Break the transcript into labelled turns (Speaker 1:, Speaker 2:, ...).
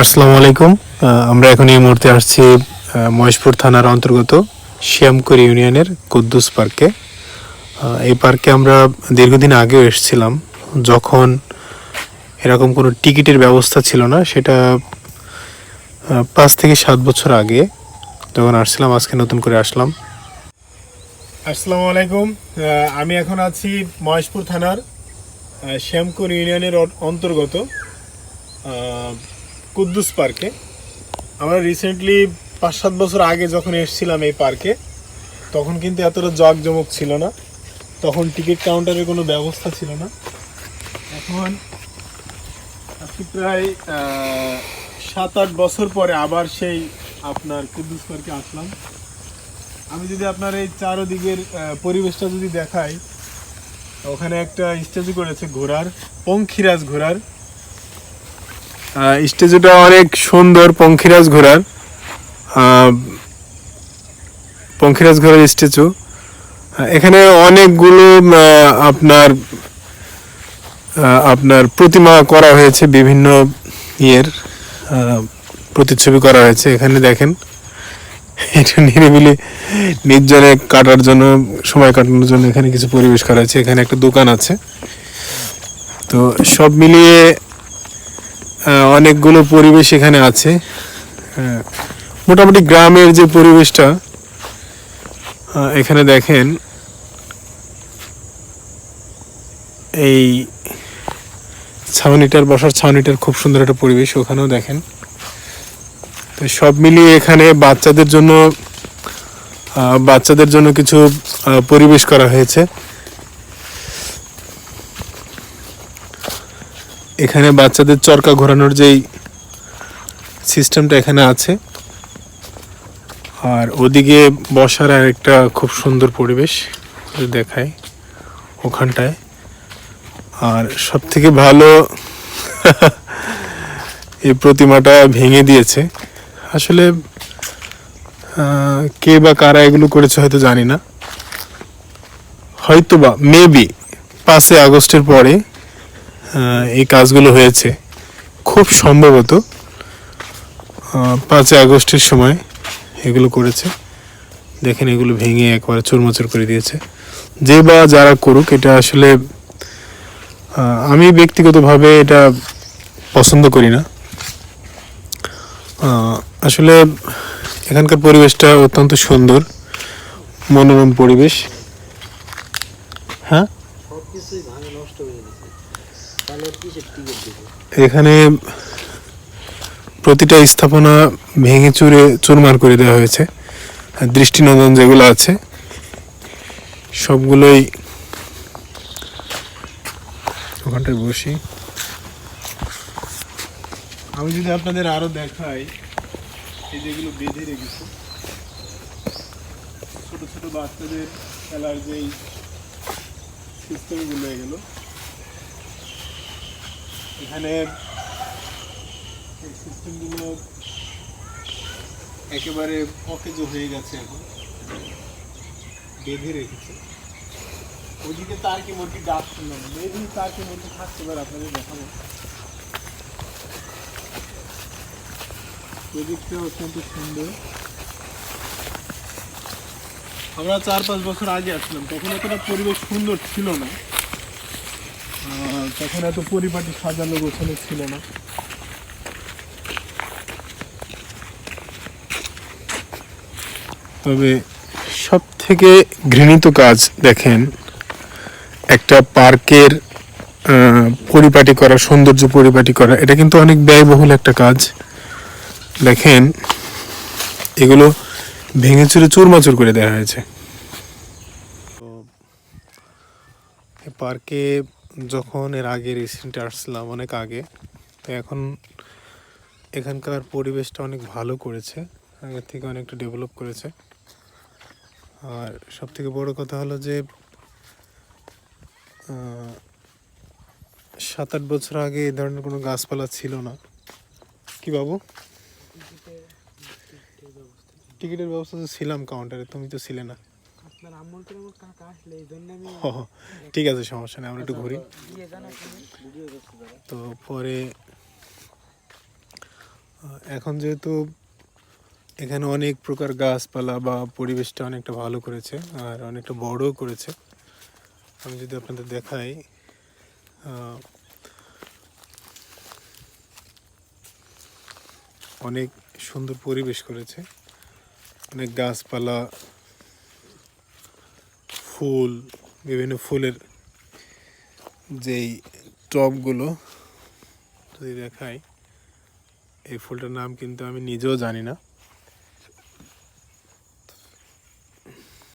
Speaker 1: আসসালামু আলাইকুম। আমরা এখন এই মুহূর্তে আসছি মহেশপুর থানার অন্তর্গত শ্যামকর ইউনিয়নের কুদ্দুস পার্কে। এই পার্কে আমরা দীর্ঘদিন আগেও এসেছিলাম, যখন এরকম কোনো টিকিটের ব্যবস্থা ছিল না। সেটা 5 থেকে 7 বছর আগে যখন আসছিলাম। আজকে নতুন করে আসলাম। আসসালামু আলাইকুম। আমি এখন আছি মহেশপুর থানার শ্যামকর ইউনিয়নের অন্তর্গত কুদ্দুস পার্কে। আমরা রিসেন্টলি 5-7 বছর আগে যখন এসেছিলাম এই পার্কে, তখন কিন্তু এতটা জাঁকজমক ছিল না, তখন টিকিট কাউন্টারের কোনো ব্যবস্থা ছিল না। এখন আজকে প্রায় 7-8 বছর পরে আবার সেই আপনার কুদ্দুস পার্কে আসলাম। আমি যদি আপনার এই চারোদিকের পরিবেশটা যদি দেখাই, ওখানে একটা স্ট্যাচু করেছে ঘোড়ার, পঙ্খিরাজ ঘোড়ার। স্ট্যাচুটা অনেক সুন্দর। পঙ্খিরাজ ঘোড়ার স্ট্যাচু। এখানে অনেকগুলো আপনার আপনার প্রতিমা করা হয়েছে, বিভিন্ন ইয়ের প্রতিচ্ছবি করা হয়েছে। এখানে দেখেন, এটা নিরিবিলি নির্জনে কাটার জন্য, সময় কাটানোর জন্য এখানে কিছু পরিবেশ করা হয়েছে। এখানে একটা দোকান আছে। তো সব মিলিয়ে অনেকগুলো পরিবেশ এখানে আছে। মোটামুটি গ্রামের যে পরিবেশটা এখানে দেখেন, এই বসার ছাউনিটার খুব সুন্দর একটা পরিবেশ। ওখানেও দেখেন। তো সব মিলিয়ে এখানে বাচ্চাদের জন্য কিছু পরিবেশ করা হয়েছে। এখানে বাচ্চাদের চরকা ঘোরানোর যেই সিস্টেমটা এখানে আছে, আর ওদিকে বসার একটা খুব সুন্দর পরিবেশ দেখায় ওখানটায়। আর সব থেকে ভালো, এই প্রতিমাটা ভেঙে দিয়েছে। আসলে কে বা কারা এগুলো করেছে হয়তো জানি না, হয়তো বা মেবি 5 আগস্টের পরে এই কাজগুলো হয়েছে, খুব সম্ভবত 5 আগস্টের সময় এগুলো করেছে। দেখেন, এগুলো ভেঙে একবারে চুরমাচুর করে দিয়েছে। যে বা যারা করুক, এটা আসলে আমি ব্যক্তিগতভাবে এটা পছন্দ করি না। আসলে এখানকার পরিবেশটা অত্যন্ত সুন্দর, মনোরম পরিবেশ। হ্যাঁ, এখানে প্রতিটা স্থাপনা ভেঙে চুরমার করে দেওয়া হয়েছে। দৃষ্টিনন্দন যেগুলো আছে সবগুলোই। ওখানটায় বসি, আমি যদি আপনাদের আরো দেখাই, এই যেগুলো বেঁধে রেখেছে ছোট ছোট বাচ্চাদের খেলার যেই সিস্টেমগুলো, এগুলো এখানে এই সিস্টেমগুলো একেবারে অকেজো হয়ে গেছে, এখন বেঁধে রেখেছে। ওইদিকে তার কি মুরগি ডাক শুনলাম, মেবি তার কি মুরগি থাকতে পারে, আপনাদের দেখাবো। প্রজেক্টটা অত্যন্ত সুন্দর। আমরা 4-5 বছর আগে আসলাম, তখন এতটা পরিবেশ সুন্দর ছিল না, তখন এত পরিপাটি সাজানো গোছানো ছিল না। তবে সব থেকে ঘৃণিত কাজ দেখেন, একটা পার্কের পরিপাটি করা, সৌন্দর্য পরিপাটি করা, এটা কিন্তু অনেক ব্যয়বহুল একটা কাজ। দেখেন, এগুলো ভেঙে চুরে চুরমাচুর করে দেওয়া হয়েছে। তো পার্কে যখন এর আগে রিসেন্ট আসছিলাম, অনেক আগে, তো এখন এখানকার পরিবেশটা অনেক ভালো করেছে, আগের থেকে অনেকটা ডেভেলপ করেছে। আর সব থেকে বড় কথা হলো যে 7-8 বছর আগে এই ধরনের কোনো গাছপালা ছিল না। কি বাবু, টিকিটের ব্যবস্থা তো ছিলাম কাউন্টারে, তুমি তো ছিলে না। ঠিক আছে, সমস্যা নেই, আমরা একটু ঘুরি। তো পরে এখন যেহেতু এখানে অনেক প্রকার গাছপালা বা পরিবেশটা অনেকটা ভালো করেছে আর অনেকটা বড়ও করেছে। আমি যদি আপনাদের দেখাই, অনেক সুন্দর পরিবেশ করেছে, অনেক গাছপালা, ফুল, বিভিন্ন ফুলের যেই টবগুলো যদি দেখাই, এই ফুলটার নাম কিন্তু আমি নিজেও জানি না।